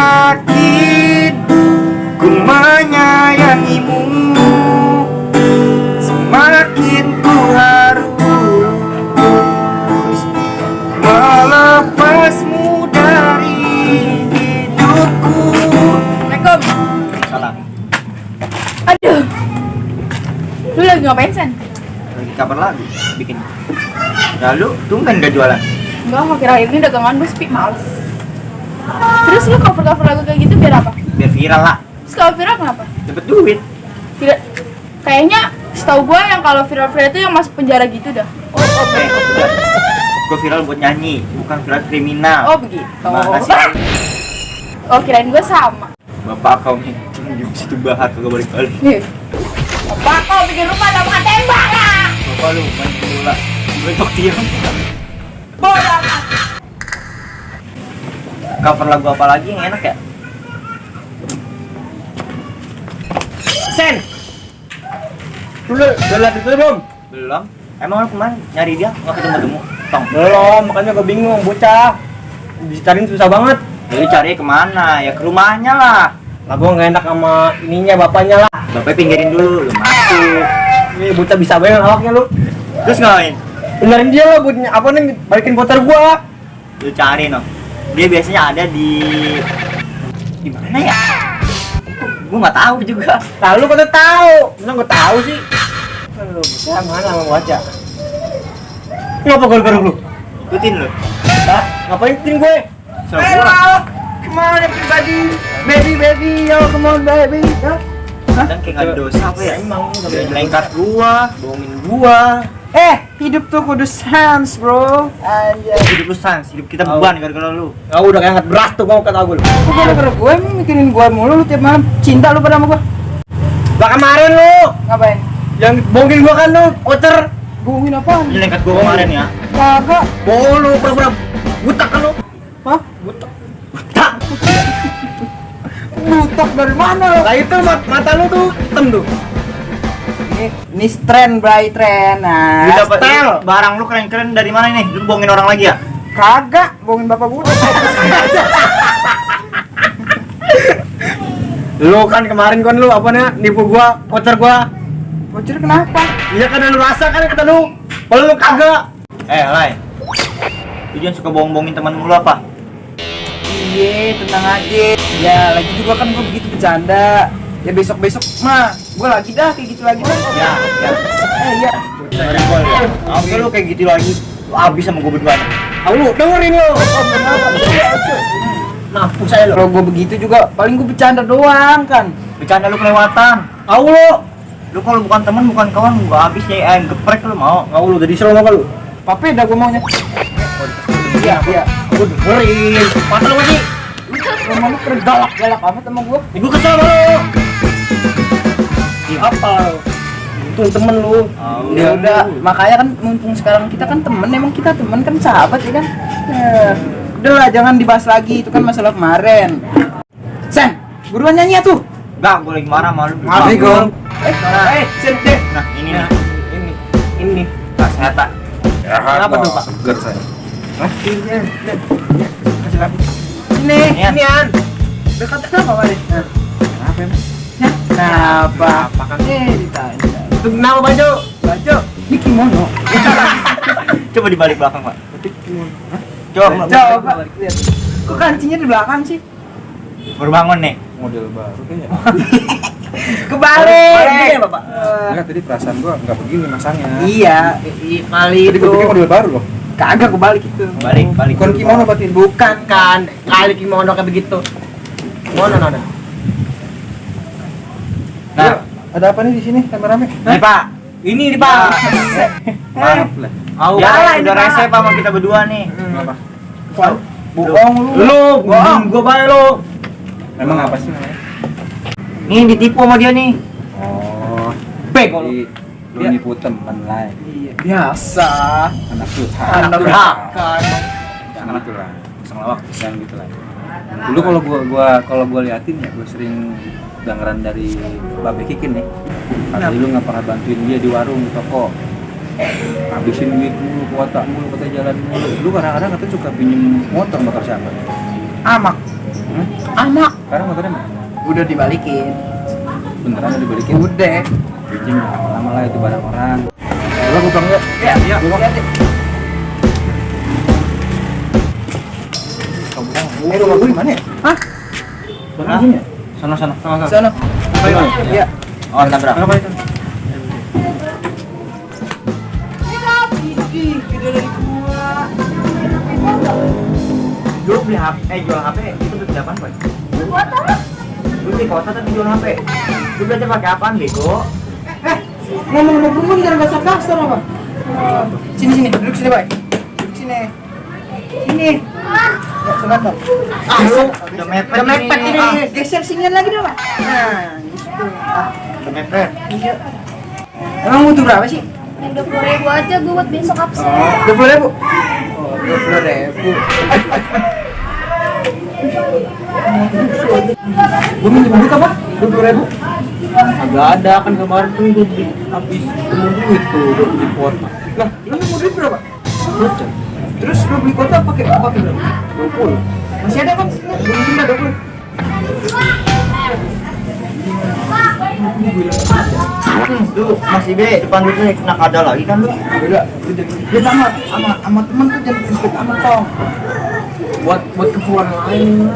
Semakin ku menyayangimu, semakin ku harus melepasmu dari hidupku. Assalamualaikum. Salam. Aduh. Lu lagi ngapain, Sen? Lagi kabar lagu bikin. Lalu tumben gak jualan? Enggak, mau kira ini dagangan gue sepi, males. Terus lu cover-cover lagu kayak gitu biar apa? Biar viral lah. Terus kalau viral kenapa? Dapet duit. Tidak. Kayaknya setahu gue yang kalau viral-viral itu yang masuk penjara gitu dah. Udah. Gue viral buat nyanyi, bukan viral kriminal. Oh begitu. Makasih. Oh kirain gue sama. Bapak kau nih di situ bahas kagak balik-balik. Nih. Apa kau bikin rumah ada makan tembak lah? Bapak lu main bola. Gue tok tiang. Bodoh amat. Cover lagu apa lagi yang enak ya? Sen! Udah lihat itu belum? Belum? Emang lu kemarin nyari dia nggak ketemu-temu? Tong. Belum, makanya gue bingung, bocah. Dicariin susah banget. Jadi cari kemana? Ya ke rumahnya lah. Lah gue nggak enak sama ininya, bapaknya lah. Bapaknya pinggirin dulu, lu masuk. Ini bocah bisa banget awaknya lu. Terus ngapain? Benerin dia lah, buat apa nih, balikin motor gua. Lu cari no. Dia biasanya ada di mana ya? Gua nggak tahu juga. Lalu kau tuh tahu, masa gua tahu sih. Aduh, bocah mana sama bocah? Ngapa gara-gara lu? Ikutin lu. Hah? Ngapain ikutin gue? Suruh pulang. Come on everybody, baby, yo come on baby. Dan kayak nggak ada dosa apa ya? Emang lu Udah lengkap gua, bohongin gua. hidup tuh kudu sans, bro. Anjay. Hidup lu sans, hidup kita beban gara-gara lu. Kau udah kayak angkat beras tuh mau kata gue. Kok gara-gara gue emang mikirin gue mulu lu tiap malam cinta lu pada sama gue? Lah kemarin lu Ngapain? yang bohongin gua kan lu, voucher. Bohongin apaan? Ini lengkap gua kemarin ya. Kagak. Bohong lu, pura-pura butak kan lu. Hah? Butak. Butak dari mana lu? Lah itu mata lu tuh hitam tuh. Ini tren, bright tren. Nah, Lu dapat style. barang lu keren-keren dari mana ini? Lu bohongin orang lagi ya? kagak bohongin bapak gue. Lu kan kemarin kan lu apa nih nipu gua, voucher gua. Bocor kenapa? Iya kan lu rasa kan kata lu. Kalau lu kagak. Lai. Lu jangan suka bohong-bohongin teman lu apa? Iya, tenang aja. Ya, lagi juga kan gue begitu bercanda. Ya besok-besok mah gue lagi dah kayak gitu lagi dah. Ya. Iya. Dari gua ya. Oke lu kayak gitu lagi. Lu habis sama gua berdua. Lu dengerin lu. Mampu saya lu. Kalau gue begitu juga paling gue bercanda doang kan. Bercanda lu kelewatan. Tahu lu. Lu kalau bukan teman, bukan kawan, gua habis ya geprek lu mau. Tahu lu jadi seru apa lu? Papeda gue maunya. Iya. Gua dengerin. Mata lu masih. Rumah lu keren galak amat sama gue. Ibu kesel sama lu. Apa lu? Itu temen lu. Ya udah, makanya kan mumpung sekarang kita kan temen, emang kita temen kan sahabat ya kan. Ya, udahlah jangan dibahas lagi, itu kan masalah kemarin. Sen, buruan nyanyi ya tuh. Enggak, gua lagi marah sama lu. Maaf, Gong. Sen deh. Nah, ini nih. Ini. Kesehatan. Kenapa tuh, Pak? Seger saya. Kasih lagi. Ini, Nian. Nian. Dekat kenapa, Pak? Kenapa emang? Kenapa? Apa kan? Ditanya. Itu nama baju. Baju, ini kimono. Coba di balik belakang, Pak. Coba. Coba, lihat. Kok kancingnya di belakang sih? Baru bangun nih. Model baru kayaknya. Kebalik. Balik. Iya, Bapak. Enggak, tadi perasaan gua enggak begini masangnya. Iya, kali Tadi itu. gua pikir model baru loh. Kagak kebalik itu. Balik. Bukan kimono berarti. Bukan kan, kali kimono kayak begitu. Kimono ada. Nah, ada apa nih di sini rame-rame? Nih Pak, ini nih Pak. Maaf lah. Ya, Jalan, udah Pak. rese Pak sama kita berdua nih. Apa? Bohong lu. Lu, bohong, gua bayar lu. Emang apa sih namanya? Nih ditipu sama dia nih. Oh, Bego lu. jadi lu nipu teman lah. Iya, biasa. Anak curhat. Anak durhaka. Jangan gitu lah. Jangan gitu lah. Dulu kalau gua liatin ya, gua sering dengeran dari Babe Kikin nih. Katanya lu nggak pernah bantuin dia di warung di toko. Habisin duit mulu, kuota mulu, katanya jalan mulu. Lu kadang-kadang katanya suka pinjem motor motor siapa? Amak. Hmm? Amak. Sekarang motornya mana? Udah dibalikin. Beneran udah dibalikin? Udah. Pinjem lama-lama lah itu barang orang. Lo gue pulang ya? Iya, iya. Rumah gue di mana ya? Hah? Sana sini ya? Sana. Sana. Ayo. Iya. Oh, nabrak. Kenapa itu? Lu beli HP, jual HP itu beli apaan, Pak? Lu beli kota tapi jual HP. Lu belajar pakai apaan, bego? Ngomong-ngomong jangan bahasa kasar apa? Sini, duduk sini, Pak. Duduk sini. Sini. Ya, sebentar. Lu udah mepet Udah mepet ini. Ah, Geser sinian lagi dong, Pak. Nah, gitu. udah mepet. Iya. Emang butuh berapa sih? Yang 20.000 aja gue buat besok absen. 20.000. Oh, 20.000. Gue minjem duit apa? 20.000. Agak ada kan kemarin tuh gue beli habis temu duit tuh udah beli kuota. Lah, lu mau duit berapa? Gocap. Terus lu beli kota pakai berapa? 20. Masih ada kan? Gue minjem dah 20. Lu masih be depan lu nih kena kada lagi kan lu? Udah, dia sama temen tuh jangan deket amat tong. Buat keperluan lain.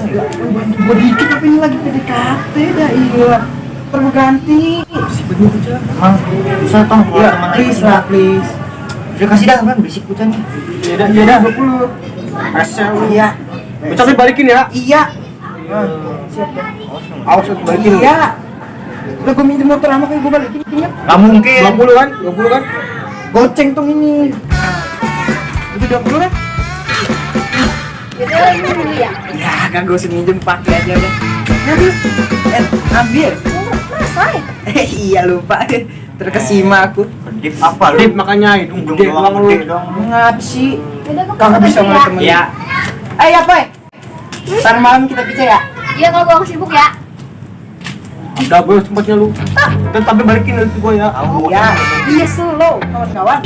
Gue dikit tapi ini lagi PDKT dah iya. Perlu ganti. Emang bisa tong kalau Iya, teman please lah, please. Udah kasih dah kan berisik bocahnya. Iya dah 20. Asal lu. Iya. Bisa balikin ya? Iya. Siap dah. Awas lu balikin. Iya. Udah gue minjem motor sama kayak gue balikin ingat. Gak mungkin. 20 kan? 20 kan? Goceng tuh ini. Itu 20 kan? Jadi ini dulu ya. Ya, kagak usah minjem pakai aja udah. Ambil. Ambil. Selesai. Iya lupa. Terkesima aku. Dip apa lu? Dip makanya hidung gede doang lu. Gede dong. Ngap sih. Udah gue Kagak bisa ngeliat temen. Iya. Apa? Ntar malam kita bisa ya? Iya kalau gue sibuk ya. Udah gue sempatnya lu. Dan tapi balikin itu gue ya. Ya. Iya slow kawan-kawan.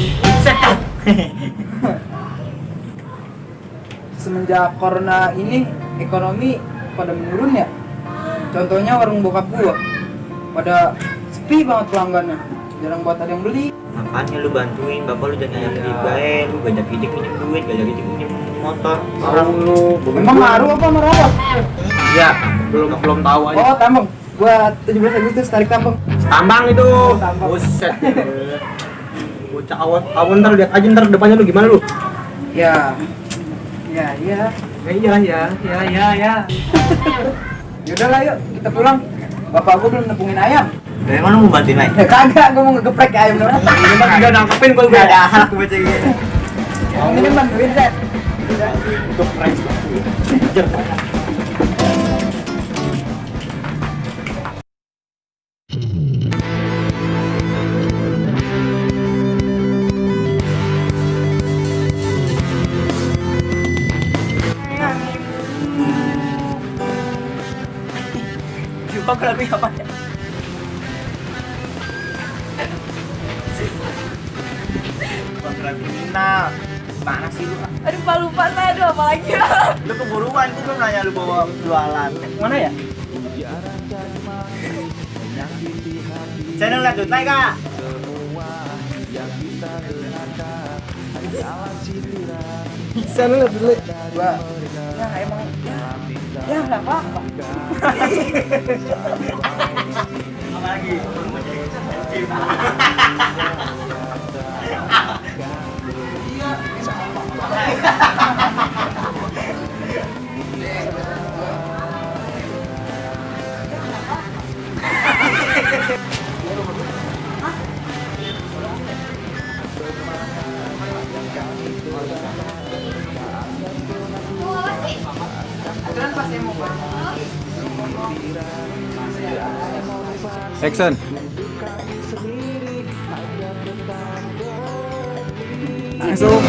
Semenjak corona ini ekonomi pada menurun ya. Contohnya warung bokap gua pada sepi banget pelanggannya. Jarang buat ada yang beli. Makanya lu bantuin bapak lu jangan yang ribain, lu gajak gidik pinjem duit, gajak gidik pinjem motor. Tahu lu. Emang ngaruh apa merawat? Iya, belum tahu aja. Oh, tambang. Gua 17 Agustus tarik tambang. Tambang itu. Tambang. Buset. Bocah awan ntar lihat aja ntar depannya lu gimana lu? Ya. Ya, iya. Ya. Yaudah lah yuk, kita pulang. Bapak gua belum nepungin ayam. Dari mana mau bantuin lagi? Ya kagak, gua mau ngegeprek ayam doang. Ini mah udah nangkepin gua Gak ada anak baca gitu. Yang ini bantuin, Zed. Untuk price. Lupa lagu apa ya? Kriminal. Mana sih lu? Aduh lupa saya aduh apa lagi. Lu keburuan, gua belum nanya lu bawa jualan. Mana ya? Channel lihat tuh, naik kak. Sana lah dulu. Gua ya emang Ya nggak apa-apa. Apalagi? Action. Langsung.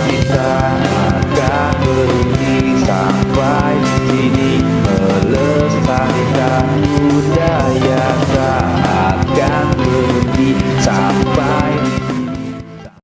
Kita akan berunding sampai sini melestarikan budaya